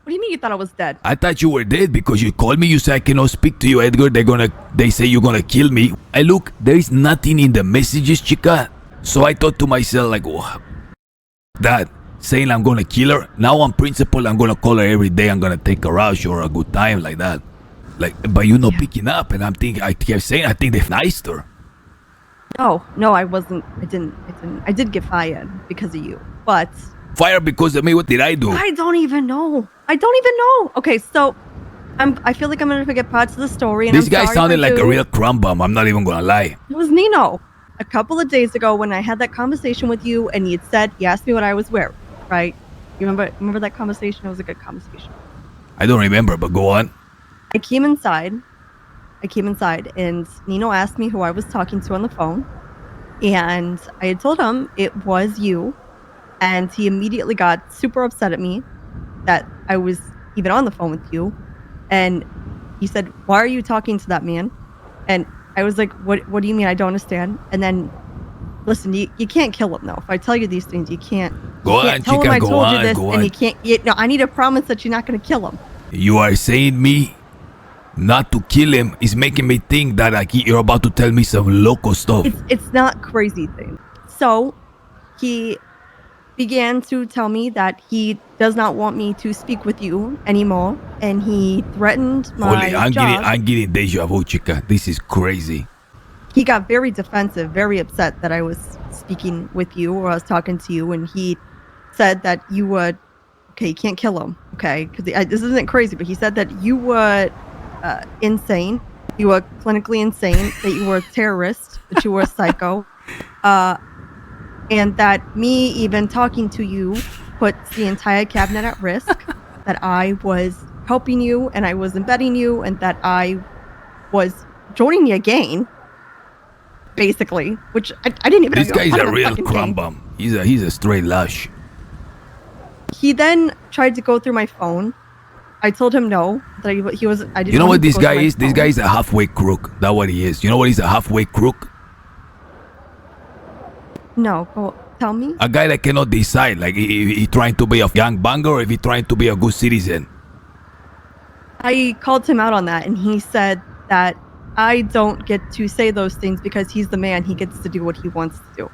What do you mean you thought I was dead? I thought you were dead because you called me. You said I cannot speak to you, Edgar. They say you're gonna kill me. I look, there is nothing in the messages, chica. So I thought to myself, like, oh, that saying I'm gonna kill her. Now on principle, I'm gonna call her every day. I'm gonna take her out, show her a good time, like that. Like, but you're not picking up, and I kept saying, I think they've knifed her. No, I wasn't. I did get fired because of you, but. Fire because of me? What did I do? I don't even know. Okay, so I feel like I'm gonna forget parts of the story. And This guy sounded like a real crumb bum. I'm not even gonna lie. It was Nino. A couple of days ago when I had that conversation with you, and you asked me what I was wearing, right? You remember that conversation? It was a good conversation. I don't remember, but go on. I came inside, and Nino asked me who I was talking to on the phone, and I had told him it was you. And he immediately got super upset at me that I was even on the phone with you. And he said, why are you talking to that man? And I was like, what do you mean? I don't understand. And then, listen, you can't kill him, though. If I tell you these things, you can't. Go on, tell him I told you this, go and on. you can't. No, I need a promise that you're not going to kill him. You are saying me not to kill him is making me think that like you're about to tell me some loco stuff. It's not crazy thing. So he began to tell me that he does not want me to speak with you anymore, and he threatened my job. I'm getting deja vu, chica. This is crazy. He got very defensive, very upset that I was speaking with you or I was talking to you, and he said that you would. Okay, you can't kill him, okay? Because this isn't crazy, but he said that you were insane. You were clinically insane. That you were a terrorist. That you were a psycho. And that me even talking to you puts the entire cabinet at risk, that I was helping you and I was embedding you and that I was joining your gang, basically, which I didn't even know. This guy's a real crumb bum. He's a straight lush. He then tried to go through my phone. I told him no, that he was. I didn't. You know what this guy is? This guy is a halfway crook. That's what he is. You know what he's a halfway crook? No, go tell me. A guy that cannot decide, like he trying to be a gangbanger or if he trying to be a good citizen. I called him out on that, and he said that I don't get to say those things because he's the man. He gets to do what he wants to do.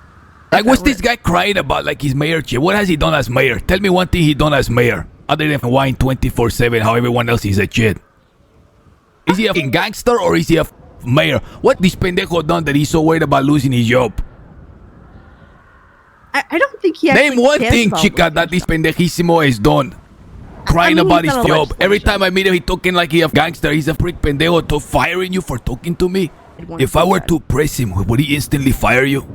Like, what's this guy crying about? Like his mayor chair? What has he done as mayor? Tell me one thing he done as mayor, other than whine 24/7 how everyone else is a shit. Is he a gangster or is he a mayor? What this pendejo done that he's so worried about losing his job? I don't think he actually Name one cares thing, about chica, that this pendejissimo has done. Crying about his job. Every time I meet him, he talking like he a gangster. He's a freak pendejo to firing you for talking to me. If I were to press him, would he instantly fire you?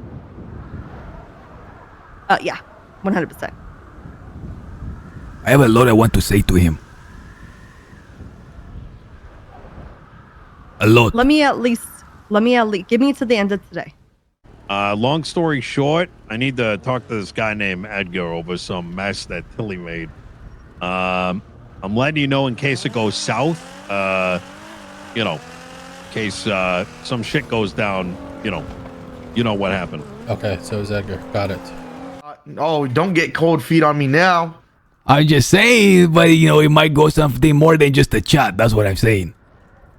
Yeah, 100%. I have a lot I want to say to him. A lot. Let me at least give me to the end of today. Long story short, I need to talk to this guy named Edgar over some mess that Tilly made. I'm letting you know in case it goes south, in case some shit goes down, you know what happened. Okay, so is Edgar. Got it. Don't get cold feet on me now. I'm just saying, but it might go something more than just a chat. That's what I'm saying.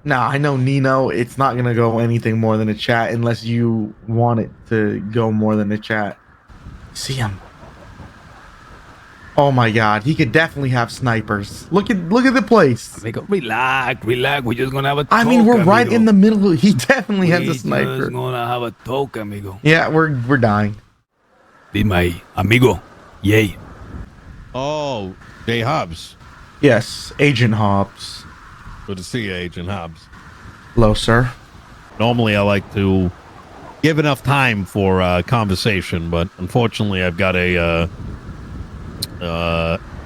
Nah, I know Nino. It's not gonna go anything more than a chat unless you want it to go more than a chat. See him. Oh my God, he could definitely have snipers. Look at the place. Amigo, relax. We're just gonna have a talk. I mean, we're right in the middle. He definitely has a sniper. We're just gonna have a talk, amigo. Yeah, we're dying. Be my amigo. Yay. Oh, Jay Hobbs. Yes, Agent Hobbs. Good to see you, Agent Hobbs. Hello, sir. Normally, I like to give enough time for conversation, but unfortunately, I've got a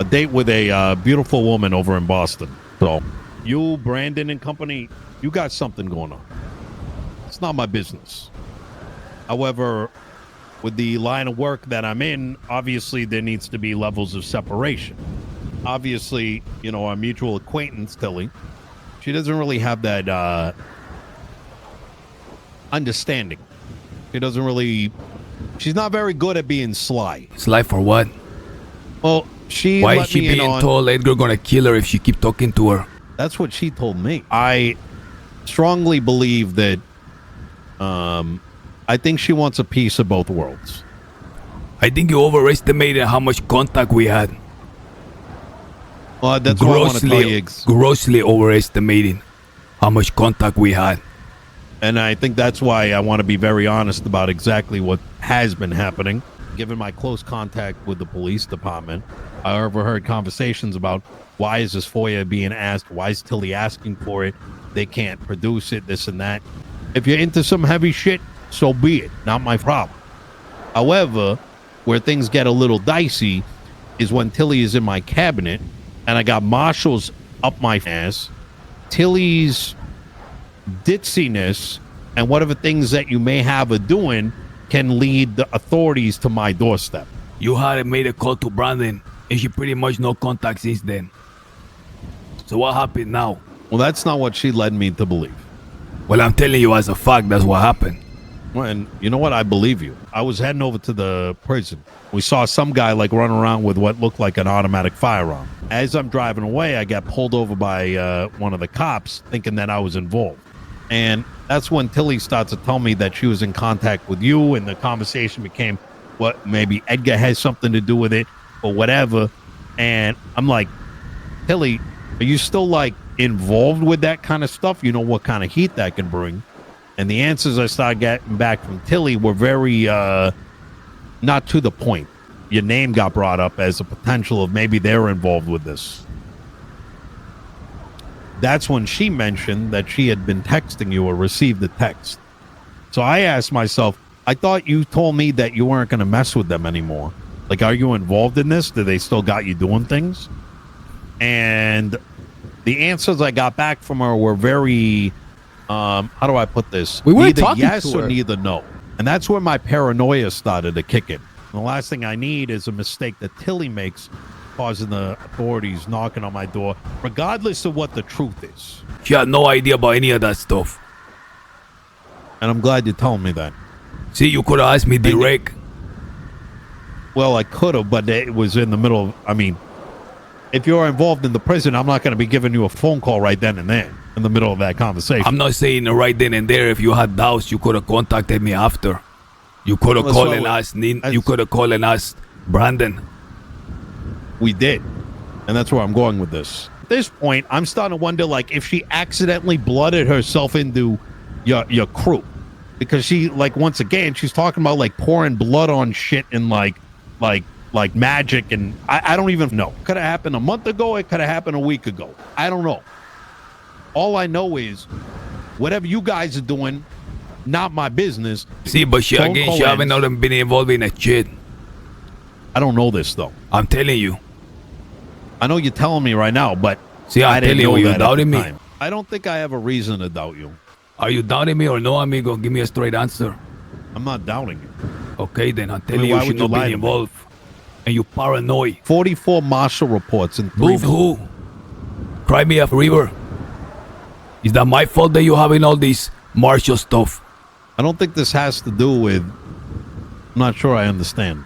date with a beautiful woman over in Boston. So, you, Brandon and company, you got something going on. It's not my business. However, with the line of work that I'm in, obviously there needs to be levels of separation. Obviously, our mutual acquaintance, Tilly, she doesn't really have that understanding. She's not very good at being sly. Sly for what? Well, She Why let is she me in being on. told Edgar gonna kill her if she keep talking to her? That's what she told me. I strongly believe that. I think she wants a piece of both worlds. I think you overestimated how much contact we had. Well, that's what I want to tell you. Grossly overestimating how much contact we had. And I think that's why I want to be very honest about exactly what has been happening. Given my close contact with the police department, I overheard conversations about why is this FOIA being asked? Why is Tilly asking for it? They can't produce it, this and that. If you're into some heavy shit, so be it. Not my problem. However, where things get a little dicey is when Tilly is in my cabinet and I got marshals up my ass. Tilly's ditziness and whatever things that you may have her doing can lead the authorities to my doorstep. You had made a call to Brandon, and she pretty much no contact since then. So what happened now? Well, that's not what she led me to believe. Well, I'm telling you as a fact, that's what happened. Well, and you know what? I believe you. I was heading over to the prison. We saw some guy like running around with what looked like an automatic firearm. As I'm driving away, I got pulled over by one of the cops thinking that I was involved. And that's when Tilly starts to tell me that she was in contact with you, and the conversation became, what, maybe Edgar has something to do with it or whatever. And I'm like, Tilly, are you still like involved with that kind of stuff? You know what kind of heat that can bring. And the answers I started getting back from Tilly were very not to the point. Your name got brought up as a potential of maybe they're involved with this. That's when she mentioned that she had been texting you or received a text. So I asked myself, I thought you told me that you weren't going to mess with them anymore. Like, are you involved in this? Do they still got you doing things? And the answers I got back from her were very, how do I put this? We weren't neither talking yes to or her. neither no. And that's where my paranoia started to kick in. And the last thing I need is a mistake that Tilly makes, causing the authorities knocking on my door, regardless of what the truth is. She had no idea about any of that stuff. And I'm glad you're telling me that. See, you could have asked me direct. Well, I could have, but it was in the middle of, I mean, if you're involved in the prison, I'm not going to be giving you a phone call right then and there in the middle of that conversation. I'm not saying right then and there. If you had doubts, you could have contacted me after. You could have Well, called so and asked You could have called and asked Brandon. We did. And that's where I'm going with this. At this point, I'm starting to wonder, like, if she accidentally blooded herself into your crew. Because she, like, once again, she's talking about, like, pouring blood on shit and, like magic. And I don't even know. Could have happened a month ago. It could have happened a week ago. I don't know. All I know is whatever you guys are doing, not my business. See, but she haven't not been involved in a shit. I don't know this, though. I'm telling you. I know you're telling me right now, but See, I I'm didn't telling you, know you that at the doubting me. time. I don't think I have a reason to doubt you. Are you doubting me or no, amigo? Give me a straight answer. I'm not doubting you. Okay, then I'm telling why you, would she you not lie been to me? involved. And you paranoid. 44 marshal reports in 3 Booth months. who? Cry me a river. Is that my fault that you having all this martial stuff? I don't think this has to do with. I'm not sure I understand.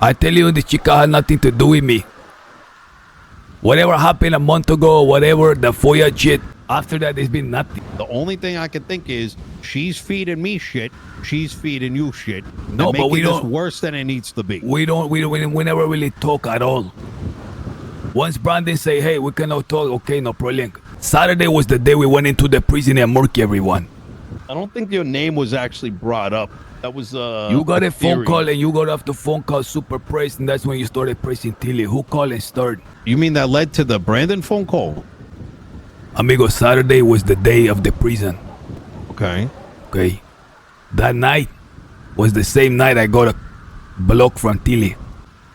I tell you, the chica had nothing to do with me. Whatever happened a month ago, whatever, the FOIA shit, after that, there's been nothing. The only thing I can think is she's feeding me shit. She's feeding you shit. No, and but we making this don't- worse than it needs to be. We never really talk at all. Once Brandon say, hey, we cannot talk, okay, no problem. Saturday was the day we went into the prison and murky everyone. I don't think your name was actually brought up. That was You got a phone theory. call and you got off the phone call super pressed, and that's when you started pressing Tilly. Who called and started? You mean that led to the Brandon phone call? Amigo, Saturday was the day of the prison. Okay. Okay. That night was the same night I got a block from Tilly,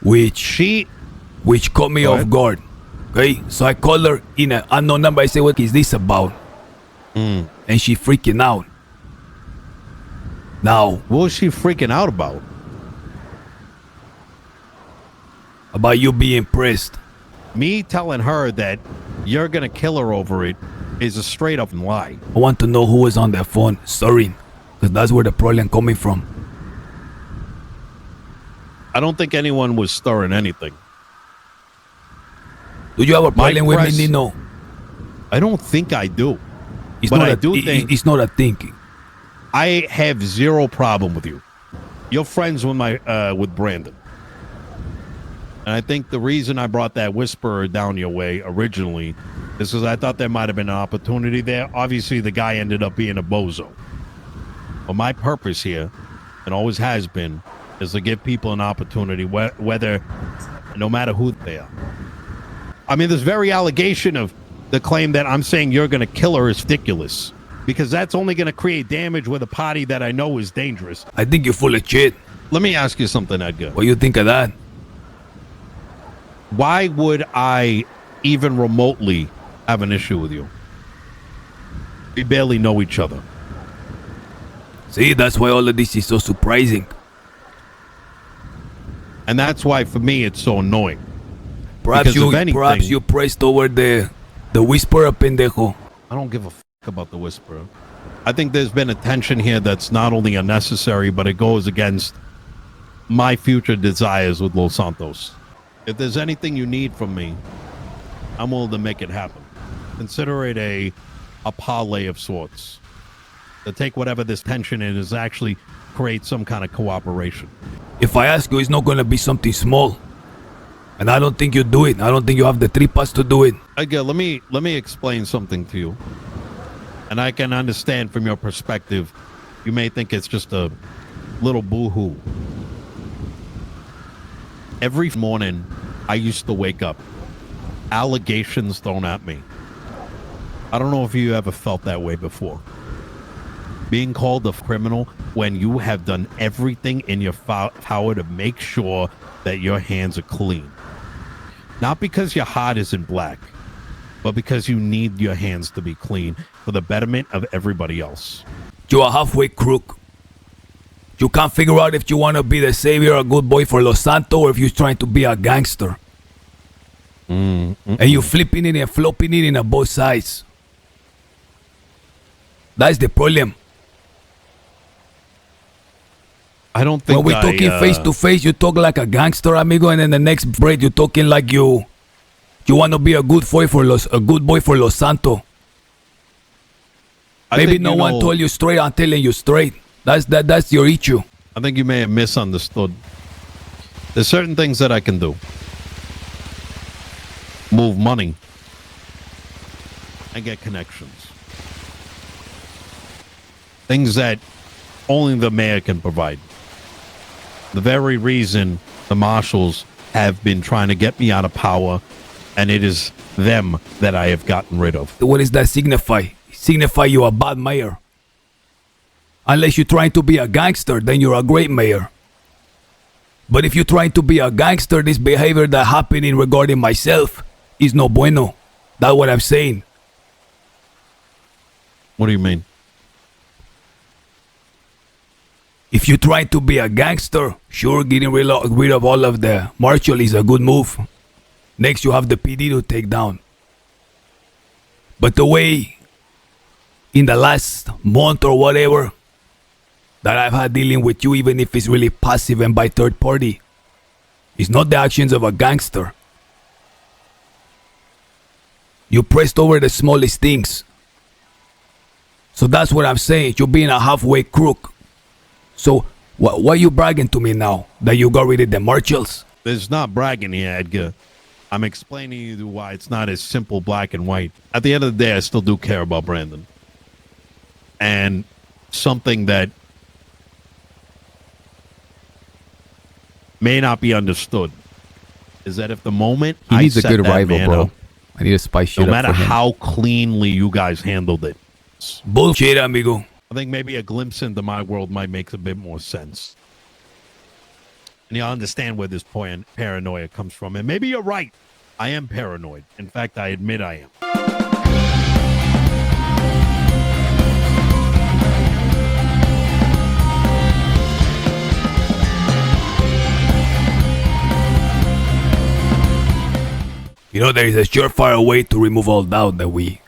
which caught me Go off ahead. guard. Okay, so I called her in an unknown number. I said, what is this about? And she freaking out. Now, What was she freaking out about? about you being pressed. Me telling her that you're going to kill her over it is a straight up lie. I want to know who was on that phone, sorry, because that's where the problem coming from. I don't think anyone was stirring anything. Do you have a problem with me, press- Nino? I don't think I do. It's But not I a, do think- it's not a thinking. I have zero problem with you. You're friends with with Brandon. And I think the reason I brought that whisperer down your way originally is because I thought there might have been an opportunity there. Obviously, the guy ended up being a bozo. But my purpose here, and always has been, is to give people an opportunity, whether, no matter who they are. I mean, this very allegation of the claim that I'm saying you're going to kill her is ridiculous. Because that's only going to create damage with a party that I know is dangerous. I think you're full of shit. Let me ask you something, Edgar. What do you think of that? Why would I even remotely have an issue with you? We barely know each other. See, that's why all of this is so surprising. And that's why, for me, it's so annoying. Perhaps Because if anything- perhaps you pressed over the whisperer, pendejo. I don't give a about the whisperer. I think there's been a tension here that's not only unnecessary, but it goes against my future desires with Los Santos. If there's anything you need from me, I'm willing to make it happen. Consider it a parlay of sorts. To take whatever this tension is, actually create some kind of cooperation. If I ask you, it's not going to be something small. And I don't think you do it. I don't think you have the tripas to do it. Again, let me explain something to you. And I can understand from your perspective, you may think it's just a little boo-hoo. Every morning, I used to wake up, allegations thrown at me. I don't know if you ever felt that way before. Being called a criminal when you have done everything in your power to make sure that your hands are clean. Not because your heart isn't black, but because you need your hands to be clean for the betterment of everybody else. You're a halfway crook. You can't figure out if you want to be the savior, a good boy for Los Santos, or if you're trying to be a gangster. And you're flipping it and flopping it in both sides. That's the problem. I don't think when we're talking face to face, you talk like a gangster, amigo, and then the next breath you're talking like you want to be a good boy for Los Santos. Maybe no one told you straight. I'm telling you straight. That's your issue. I think you may have misunderstood. There's certain things that I can do. Move money and get connections. Things that only the mayor can provide. The very reason the marshals have been trying to get me out of power, and it is them that I have gotten rid of. What does that signify? Signify you're a bad mayor. Unless you're trying to be a gangster, then you're a great mayor. But if you're trying to be a gangster, this behavior that happening regarding myself is no bueno. That's what I'm saying. What do you mean? If you're trying to be a gangster, sure, getting rid of all of the marshal is a good move. Next, you have the PD to take down. But the way in the last month or whatever that I've had dealing with you, even if it's really passive and by third party, it's not the actions of a gangster. You pressed over the smallest things. So that's what I'm saying. You're being a halfway crook. So why are you bragging to me now that you got rid of the marshals? There's not bragging here, Edgar. I'm explaining to you why it's not as simple black and white. At the end of the day, I still do care about Brandon. And something that may not be understood is that if the moment He I needs a set good that rival, man bro. up, I need to spice shit no up matter for him. how cleanly you guys handled it, Bullshit, amigo. I think maybe a glimpse into my world might make a bit more sense. And you'll understand where this paranoia comes from. And maybe you're right. I am paranoid. In fact, I admit I am. You know, there is a surefire way to remove all doubt that we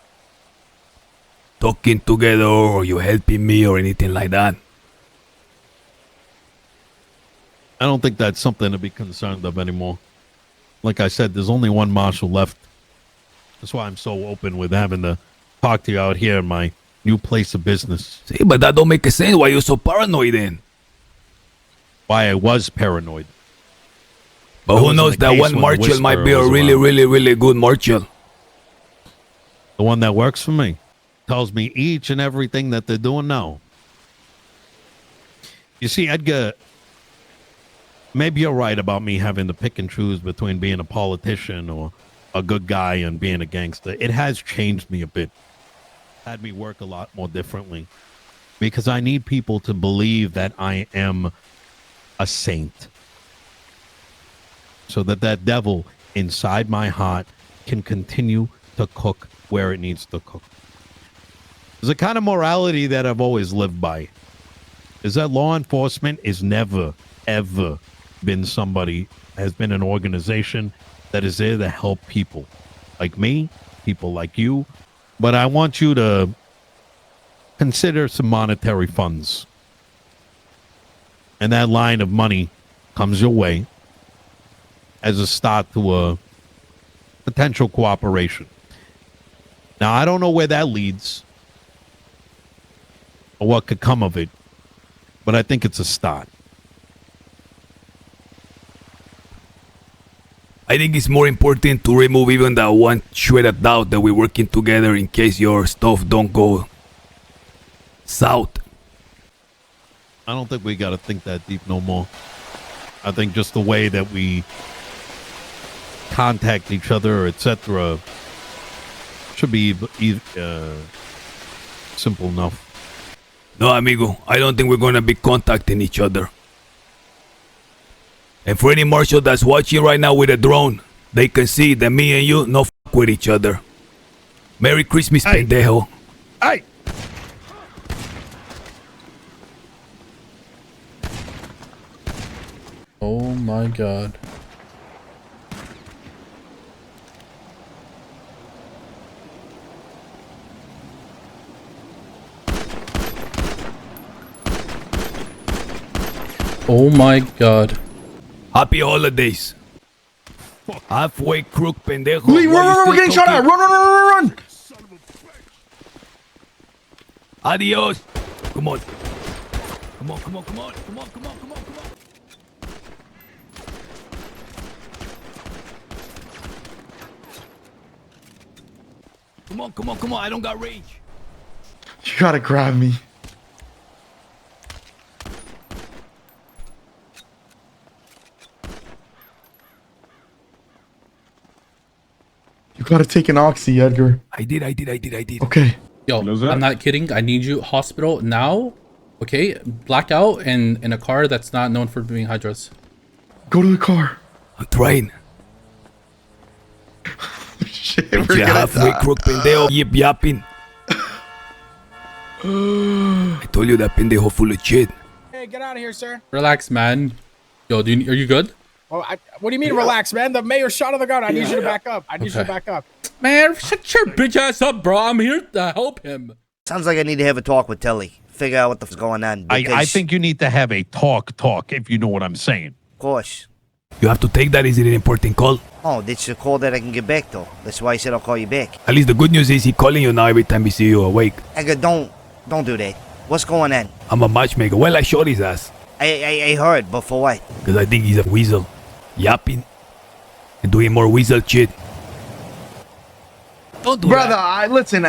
talking together or you helping me or anything like that. I don't think that's something to be concerned of anymore. Like I said, there's only one marshal left. That's why I'm so open with having to talk to you out here in my new place of business. See, but that don't make sense. Why you so paranoid then? Why I was paranoid. But who knows, that one marshal might be a really good marshal. The one that works for me. Tells me each and everything that they're doing now. You see, Edgar, maybe you're right about me having to pick and choose between being a politician or a good guy and being a gangster. It has changed me a bit. Had me work a lot more differently. Because I need people to believe that I am a saint. So that that devil inside my heart can continue to cook where it needs to cook. There's a kind of morality that I've always lived by. Is that law enforcement is never, ever been somebody, has been an organization that is there to help people. Like me, people like you. But I want you to consider some monetary funds. And that line of money comes your way as a start to a potential cooperation. Now, I don't know where that leads or what could come of it, but I think it's a start. I think it's more important to remove even that one shred of doubt that we're working together in case your stuff don't go south. I don't think we got to think that deep no more. I think just the way that we contact each other, etc., should be simple enough. No, amigo, I don't think we're gonna be contacting each other. And for any marshal that's watching right now with a drone, they can see that me and you no f with each other. Merry Christmas, Hey. pendejo. Hey! Oh my god. Oh my god. Happy holidays. Halfway crook, pendejo. Lee, Why you run, still we're getting shot at. talking? Run. Adios. Come on. Come on. Come on. I don't got range. You gotta grab me. You gotta take an oxy, Edgar. I did. Okay. Yo, I'm not kidding. I need you hospital now. Okay? Blackout and in a car that's not known for being high drugs. Go to the car. I'm trying. Shit, we're Yeah, gonna halfway die. crook, pendejo. Yip yapping. I told you that pendejo full of shit. Hey, get out of here, sir. Relax, man. Yo, are you good? Oh, what do you mean, relax, man? The mayor shot on the gun. I need you to back up. I need you to back up. Man, shut your bitch ass up, bro. I'm here to help him. Sounds like I need to have a talk with Tilly. Figure out what the f***'s going on. I because- think you need to have a talk, if you know what I'm saying. Of course. You have to take that. Is it an important call? Oh, that's a call that I can get back, though. That's why I said I'll call you back. At least the good news is he calling you now every time he see you awake. Edgar, don't do that. What's going on? I'm a matchmaker. Well, I shot his ass. I heard, but for what? Because I think he's a weasel. Yapping. And doing more weasel shit. Don't do Brother, that. listen,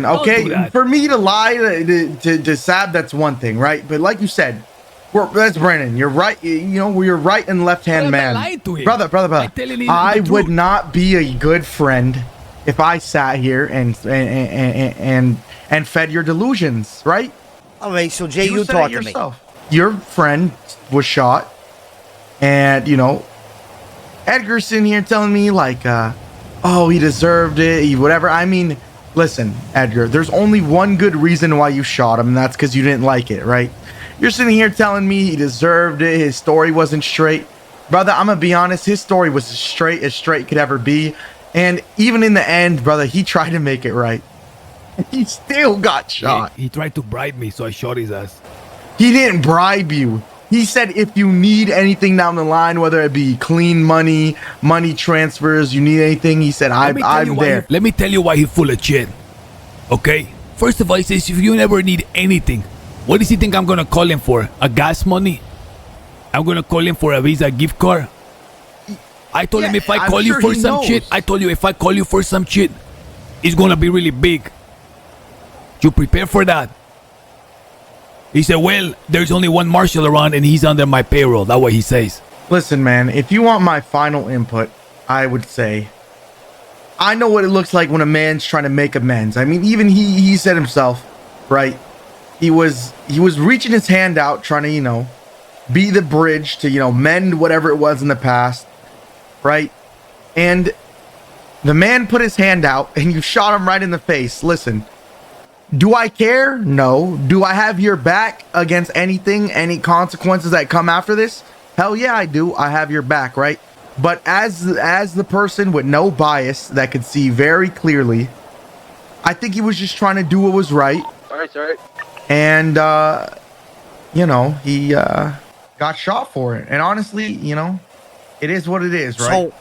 Don't okay? do that. For me to lie to Sab, that's one thing, right? But like you said, that's Brandon. You're right. You know, we're right and left hand I'm not man. lying to him. Brother. I'm telling him I the would truth. not be a good friend if I sat here and fed your delusions, right? All right, so Jay, you said talk it to me. yourself. Your friend was shot, and you know, Edgar's sitting here telling me like, oh, he deserved it, whatever. I mean, listen, Edgar, there's only one good reason why you shot him, and that's because you didn't like it, right? You're sitting here telling me he deserved it, his story wasn't straight. Brother, I'm gonna be honest, his story was as straight could ever be. And even in the end, brother, he tried to make it right. He still got shot. He tried to bribe me, so I shot his ass. He didn't bribe you. He said if you need anything down the line, whether it be clean money, money transfers, you need anything, he said, I'm there. Let me tell you why he's full of shit. Okay? First of all, he says if you never need anything, what does he think I'm gonna call him for? A gas money? I'm gonna call him for a Visa gift card? I told him if I call you for some shit, I told you if I call you for some shit, it's gonna be really big. You prepare for that. He said, well, there's only one marshal around and he's under my payroll. That's what he says. Listen, man, if you want my final input, I would say, I know what it looks like when a man's trying to make amends. I mean, even he said himself, right? He was reaching his hand out, trying to, you know, be the bridge to, you know, mend whatever it was in the past, right? And the man put his hand out and you shot him right in the face. Listen, do I care? No. Do I have your back against anything, any consequences that come after this? Hell yeah, I do. I have your back, right? But as the person with no bias that could see very clearly, I think he was just trying to do what was right. Sorry. And, you know, he got shot for it. And honestly, you know, it is what it is, right? So,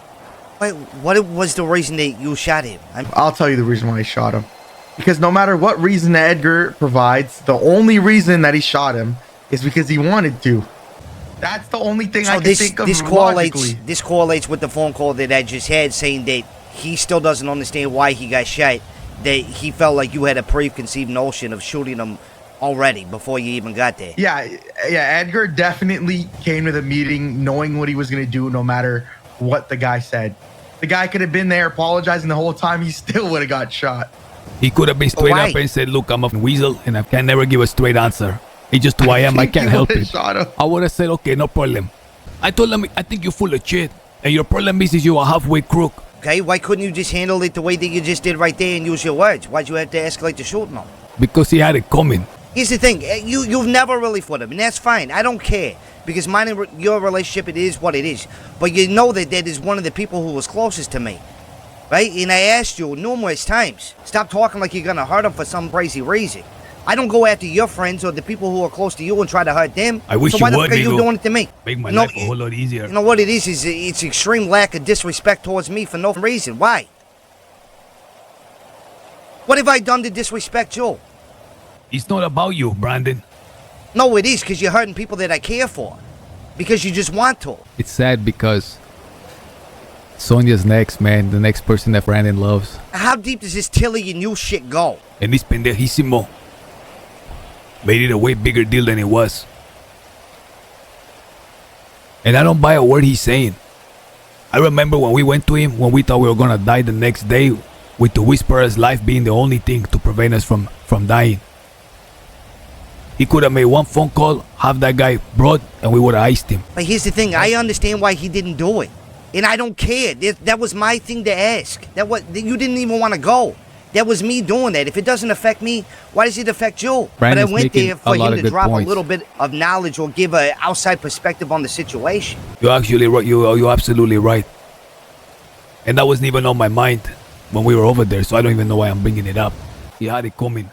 wait, what was the reason that you shot him? I'll tell you the reason why he shot him. Because no matter what reason that Edgar provides, the only reason that he shot him is because he wanted to. That's the only thing I can think of logically. This correlates with the phone call that I just had, saying that he still doesn't understand why he got shot. That he felt like you had a preconceived notion of shooting him already before you even got there. Yeah, Edgar definitely came to the meeting knowing what he was going to do no matter what the guy said. The guy could have been there apologizing the whole time. He still would have got shot. He could have been straight up and said, look, I'm a weasel and I can never give a straight answer. It's just who I am. I can't help it. I would have said, okay, no problem. I told him, I think you're full of shit. And your problem is you're a halfway crook. Okay, why couldn't you just handle it the way that you just did right there and use your words? Why'd you have to escalate the shooting him? Because he had it coming. Here's the thing. You've never really fought him, and that's fine. I don't care. Because mine and your relationship, it is what it is. But you know that is one of the people who was closest to me. Right? And I asked you numerous times, stop talking like you're going to hurt them for some crazy reason. I don't go after your friends or the people who are close to you and try to hurt them. I wish so why you the would, fuck are you doing it to me? Make my life a whole lot easier. You know what it is it's extreme lack of disrespect towards me for no reason. Why? What have I done to disrespect you? It's not about you, Brandon. No, it is, because you're hurting people that I care for. Because you just want to. It's sad because Sonia's next, man. The next person that Brandon loves. How deep does this Tilly and you shit go? And this pendejisimo made it a way bigger deal than it was. And I don't buy a word he's saying. I remember when we went to him, when we thought we were gonna die the next day, with the whisperer's life being the only thing to prevent us from dying. He could have made one phone call, have that guy brought, and we would have iced him. But here's the thing, I understand why he didn't do it. And I don't care. That was my thing to ask. You didn't even want to go. That was me doing that. If it doesn't affect me, why does it affect you? Brandon's but I went there for him to drop points. A little bit of knowledge or give an outside perspective on the situation. You're actually right. You're absolutely right. And that wasn't even on my mind when we were over there, so I don't even know why I'm bringing it up. He had it coming.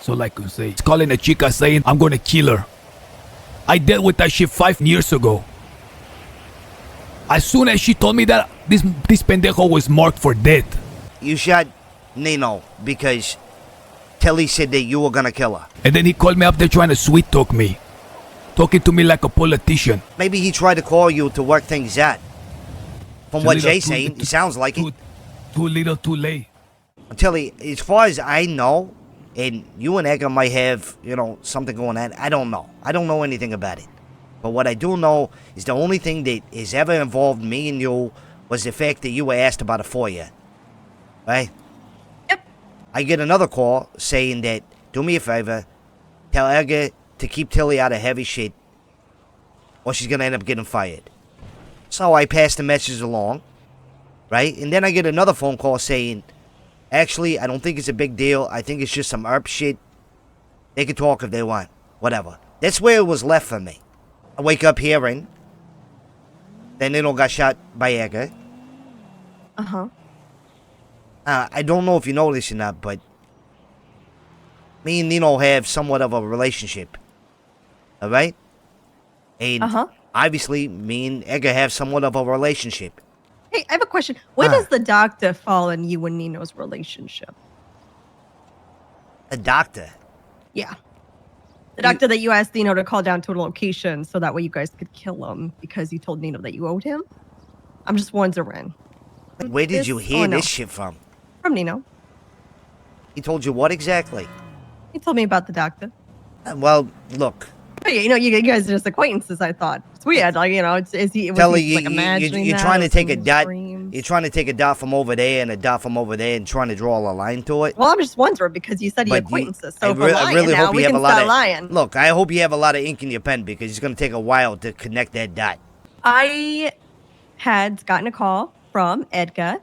So like you say, he's calling a chica saying, I'm gonna kill her. I dealt with that shit 5 years ago. As soon as she told me that, this pendejo was marked for death. You shot Nino because Tilly said that you were gonna kill her. And then he called me up there trying to sweet talk me. Talking to me like a politician. Maybe he tried to call you to work things out. From what Jay's saying, it sounds like it. Too little, too late. Tilly, as far as I know, and you and Edgar might have, something going on, I don't know. I don't know anything about it. But what I do know is the only thing that has ever involved me and you was the fact that you were asked about a FOIA. Right? Yep. I get another call saying that, do me a favor, tell Edgar to keep Tilly out of heavy shit or she's going to end up getting fired. So I pass the message along, right? And then I get another phone call saying, actually, I don't think it's a big deal. I think it's just some ERP shit. They can talk if they want. Whatever. That's where it was left for me. I wake up hearing that Nino got shot by Edgar. Uh-huh. I don't know if you know this or not, but me and Nino have somewhat of a relationship. Alright? And obviously, me and Edgar have somewhat of a relationship. Hey, I have a question. Where does the doctor fall in you and Nino's relationship? A doctor? Yeah. The doctor that you asked Nino to call down to a location so that way you guys could kill him because you told Nino that you owed him? I'm just wondering. Where did you hear this shit from? From Nino. He told you what exactly? He told me about the doctor. Well, look. Hey, you know, you guys are just acquaintances, I thought. It's weird, like, you know, was he like imagining you're that trying to take a dot. dreams? You're trying to take a dot from over there and a dot from over there and trying to draw a line to it. Well, I'm just wondering because you said you're acquaintances. So I really hope you have a lot of lying. Look, I hope you have a lot of ink in your pen because it's going to take a while to connect that dot. I had gotten a call from Edgar,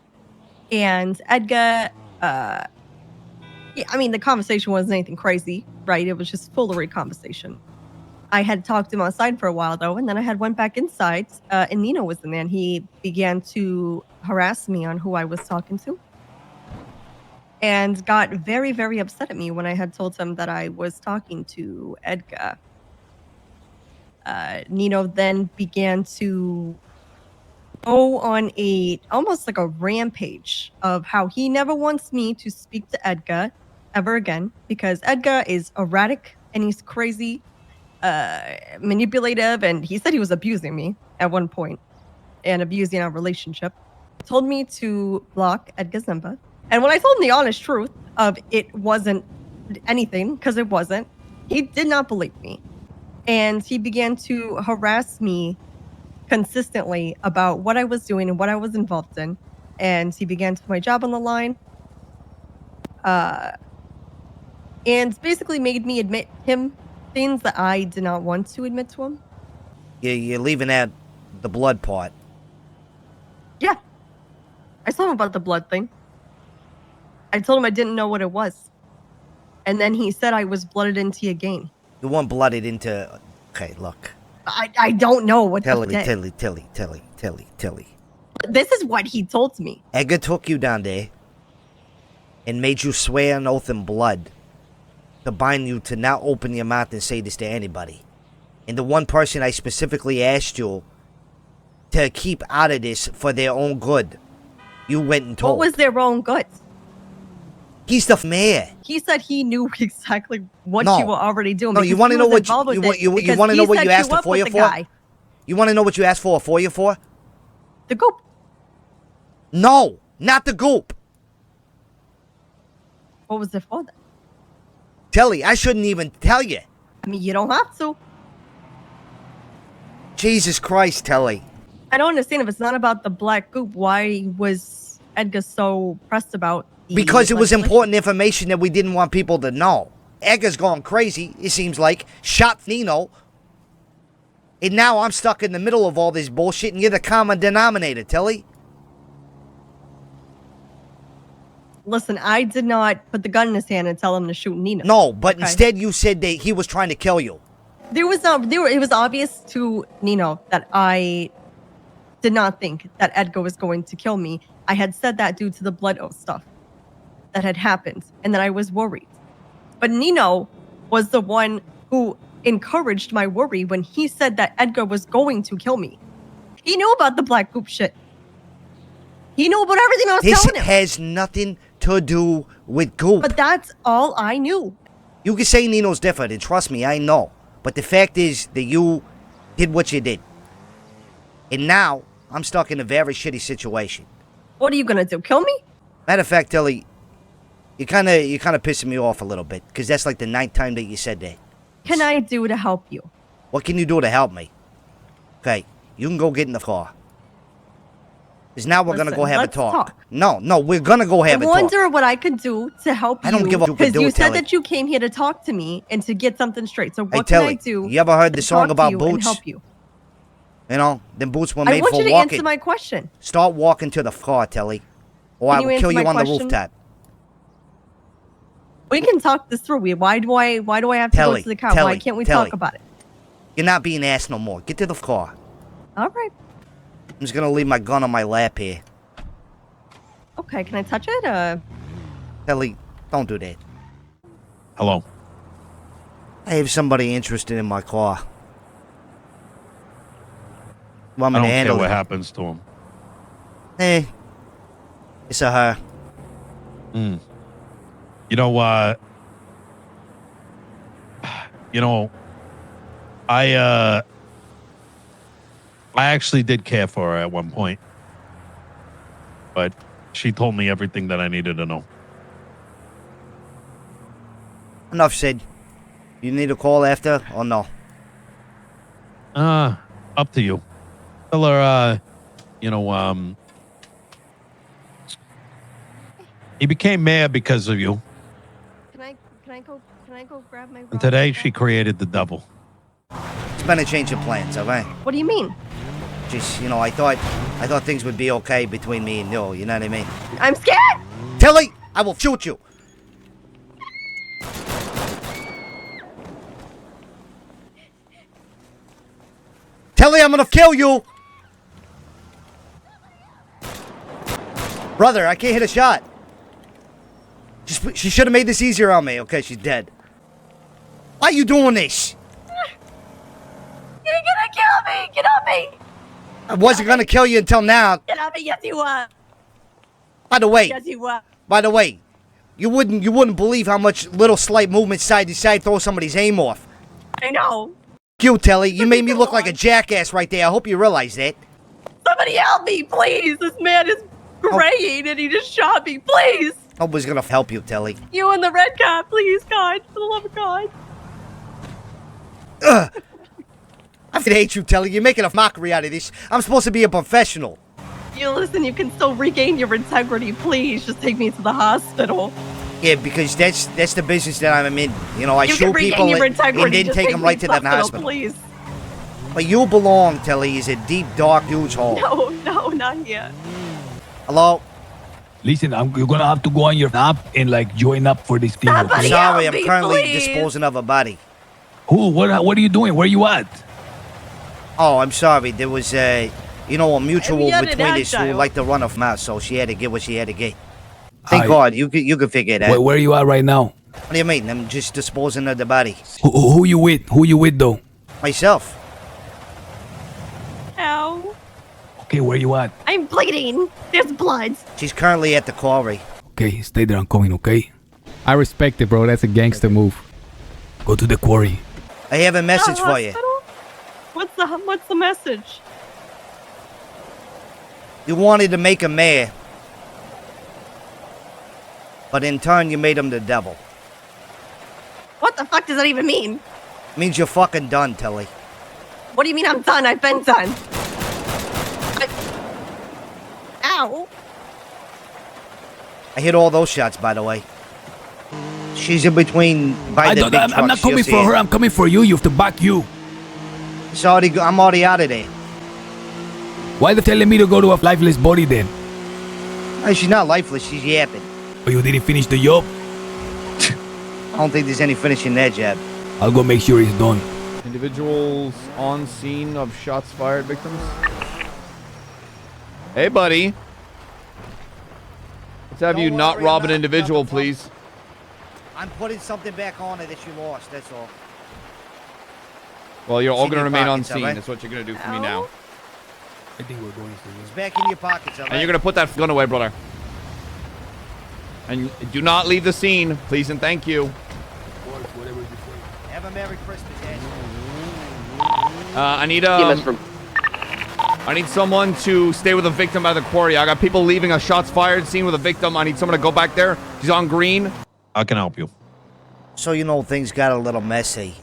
and Edgar, yeah, I mean, the conversation wasn't anything crazy, right? It was just foolery conversation. I had talked to him outside for a while, though, and then I had went back inside, and Nino was the man. He began to harass me on who I was talking to and got very, very upset at me when I had told him that I was talking to Edgar. Nino then began to go on almost like a rampage of how he never wants me to speak to Edgar ever again because Edgar is erratic and he's crazy, manipulative, and he said he was abusing me at one point and abusing our relationship. Told me to block Edgar's number. And when I told him the honest truth of it wasn't anything, because it wasn't, he did not believe me. And he began to harass me consistently about what I was doing and what I was involved in. And he began to put my job on the line. And basically made me admit him things that I did not want to admit to him. You're leaving out the blood part. Yeah. I told him about the blood thing. I told him I didn't know what it was. And then he said I was blooded into your game. You weren't blooded into... Okay, look. I don't know what Tilly. This is what he told me. Edgar took you down there and made you swear an oath in blood to bind you to not open your mouth and say this to anybody. And the one person I specifically asked you to keep out of this for their own good, you went and told. What was their own good? He's the mayor. He said he knew exactly what you were already doing. No, you want to know what you want to know what you asked the FOIA for? Guy. You want to know what you asked for a FOIA for? The goop. No, not the goop. What was it for then? Tilly, I shouldn't even tell you. I mean, you don't have to. Jesus Christ, Tilly. I don't understand if it's not about the black goop. Why was Edgar so pressed about? Because it was important information that we didn't want people to know. Edgar's going crazy, it seems like. Shot Nino. And now I'm stuck in the middle of all this bullshit and you're the common denominator, Tilly. Listen, I did not put the gun in his hand and tell him to shoot Nino. No, but instead you said that he was trying to kill you. It was obvious to Nino that I did not think that Edgar was going to kill me. I had said that due to the blood oath stuff that had happened and that I was worried. But Nino was the one who encouraged my worry when he said that Edgar was going to kill me. He knew about the black goop shit. He knew about everything I was telling him. This has nothing to do with goop. But that's all I knew. You can say Nino's different, and trust me, I know. But the fact is that you did what you did. And now, I'm stuck in a very shitty situation. What are you gonna do, kill me? Matter of fact, Tilly, you're kind of pissing me off a little bit, because that's like the 9th time that you said that. What can I do to help you? What can you do to help me? Okay, you can go get in the car. Because now we're going to go have a talk. No, we're going to go have a talk. I wonder what I could do to help you. I don't give a fuck what you Because you said Tilly. that you came here to talk to me and to get something straight. So what can Tilly, I do? You ever heard the song about boots? Help you? You know, them boots were made for walking. I want you to answer my question. Start walking to the car, Tilly. Or I will kill you on the rooftop. We can talk this through. Why do I have to go to the car? Why can't we talk about it? You're not being ass no more. Get to the car. All right. I'm just going to leave my gun on my lap here. Okay, can I touch it? Tilly, don't do that. Hello. I have somebody interested in my car. Want I me to don't care handle what it? happens to him. It's a her. You know, I actually did care for her at one point, but she told me everything that I needed to know. Enough said. You need a call after or no? Up to you. Tell her, he became mayor because of you, Can I go grab my and today she created the devil. It's been a change of plans, all right? What do you mean? Just, I thought things would be okay between me and you. You know what I mean? I'm scared. Tilly, I will shoot you. Tilly, I'm gonna kill you. Brother, I can't hit a shot. She should have made this easier on me. Okay, she's dead. Why are you doing this? You're gonna kill me. Get off me. I wasn't gonna kill you until now. Get off me. Yes, you are. By the way, Yes, you are. you wouldn't believe how much little slight movement side to side throw somebody's aim off. I know. You, Telly, you made me look like a jackass right there. I hope you realize that. Somebody help me, please. This man is praying and he just shot me. Please. Nobody's gonna help you, Telly. You and the red cop, please, God. For the love of God. I hate you, Telly. You're making a mockery out of this. I'm supposed to be a professional. You listen, you can still regain your integrity. Please, just take me to the hospital. Yeah, because that's the business that I'm in. I You shoot can regain people your and integrity. then Just take take them me right to to the hospital. Please. But you belong, Telly, is a deep, dark dude's hole. No, not here. Hello? Listen, you're gonna have to go on your app and like join up for this thing. Somebody Okay? Sorry, help I'm me, currently please. disposing of a body. Who? What are you doing? Where you at? Oh, I'm sorry. There was a mutual We had an between us who agile. like to run a mouth, so she had to get what she had to get. Thank Aye. God, you could figure that. Where you at right now? What do you mean? I'm just disposing of the body. Who you with? Who you with though? Myself. Ow. Okay, where you at? I'm bleeding. There's blood. She's currently at the quarry. Okay, stay there. I'm coming. Okay. I respect it, bro. That's a gangster move. Go to the quarry. I have a message for you. Hospital? What's the message? You wanted to make him mayor, but in turn you made him the devil. What the fuck does that even mean? Means you're fucking done, Tilly. What do you mean I'm done? I've been done. Ow. I hit all those shots, by the way. She's in between by the big truck. I'm not She'll coming see for it. her. I'm coming for you. You have to back you. I'm already out of there. Why they telling me to go to a lifeless body then? Hey, she's not lifeless. She's yapping. Oh, you didn't finish the job? I don't think there's any finishing that job. I'll go make sure it's done. Individuals on scene of shots fired victims. Hey, buddy. Let's have Don't you not worry, rob I'm an not- individual, nothing, please. I'm putting something back on her that she lost. That's all. Well, you're all It's in going to your remain on pockets, scene. alright? That's what you're going to do for me now. I think we're going to. It's back in your pockets, all And right? you're going to put that gun away, brother. And do not leave the scene, please and thank you. Have a Merry Christmas, Ed. I need someone to stay with a victim at the quarry. I got people leaving a shots fired scene with a victim. I need someone to go back there. She's on green. I can help you. So things got a little messy.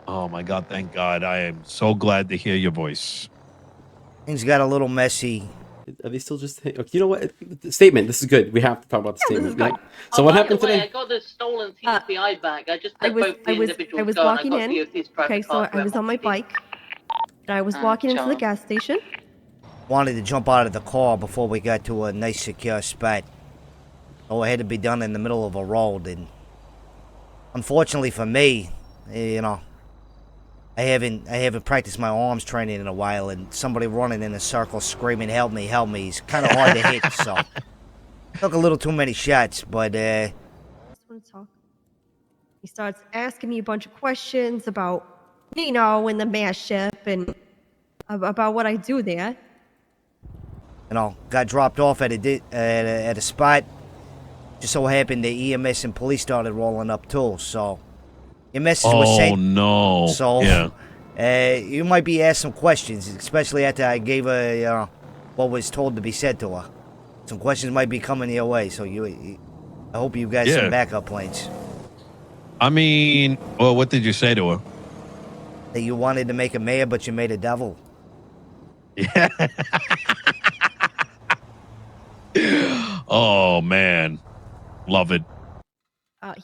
Oh my God, thank God. I am so glad to hear your voice. Things got a little messy. Are they still just... Okay, you know what? The statement. This is good. We have to talk about the statement. Like, so what happened today? I got the stolen TPI bag. I just I let was both the individuals go walking and I got in. VOC's private Okay, so car I was on my bike. And I was walking into the John. gas station. Wanted to jump out of the car before we got to a nice secure spot. Oh, it had to be done in the middle of a road, and unfortunately for me, I haven't practiced my arms training in a while, and somebody running in a circle screaming, help me, is kind of hard to hit, so took a little too many shots, but I just want to talk. He starts asking me a bunch of questions about Nino and the mass ship, and about what I do there. You know, got dropped off at a spot. Just so happened the EMS and police started rolling up too. So your message was saying. Oh no. So yeah. you might be asked some questions, especially after I gave her what was told to be said to her. Some questions might be coming your way. So I hope you got some backup plans. I mean, well, what did you say to her? That you wanted to make a mayor, but you made a devil. Yeah. Oh man, love it.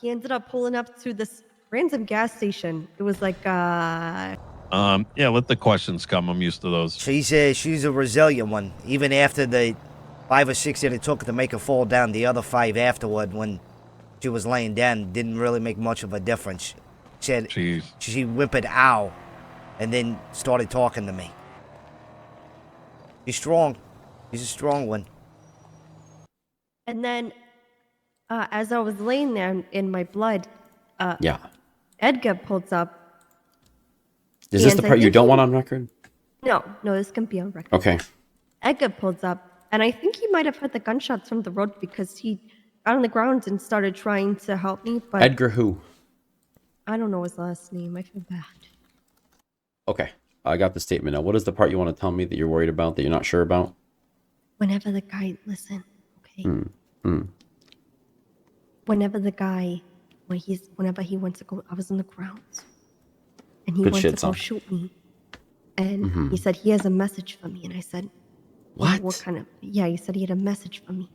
He ended up pulling up to this random gas station. It was like Yeah, let the questions come. I'm used to those. She's a resilient one. Even after the 5 or 6 that it took to make her fall down, the other 5 afterward, when she was laying down, didn't really make much of a difference. She whimpered, "Ow," and then started talking to me. She's strong. She's a strong one. And then, as I was laying there in my blood, Edgar pulls up. Is this the part you don't want on record? No, this can be on record. Okay. Edgar pulls up, and I think he might have heard the gunshots from the road because he got on the ground and started trying to help me. But Edgar who? I don't know his last name. I feel bad. Okay, I got the statement now. What is the part you want to tell me that you're worried about, that you're not sure about? Whenever the guy, listen, okay? Whenever the guy, whenever he went to go, I was on the ground, and he went to go shoot me, and he said he has a message for me, and I said, what kind of? Yeah, he said he had a message for me,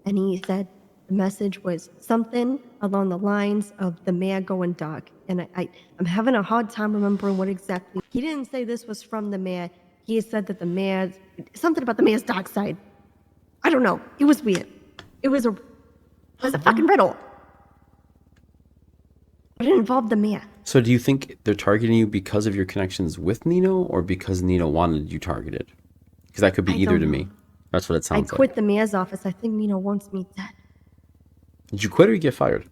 and he said the message was something along the lines of the mayor going dog, and I'm having a hard time remembering what exactly. He didn't say this was from the mayor. He said that the mayor, something about the mayor's dark side. I don't know. It was weird. It was a fucking riddle. But it involved the mayor. So do you think they're targeting you because of your connections with Nino, or because Nino wanted you targeted? Because that could be either to me. That's what it sounds like. I quit the mayor's office. I think Nino wants me dead. Did you quit or you get fired?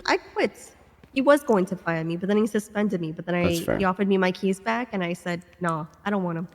I quit. He was going to fire me, but then he suspended me. But then he offered me my keys back, and I said, no, I don't want them.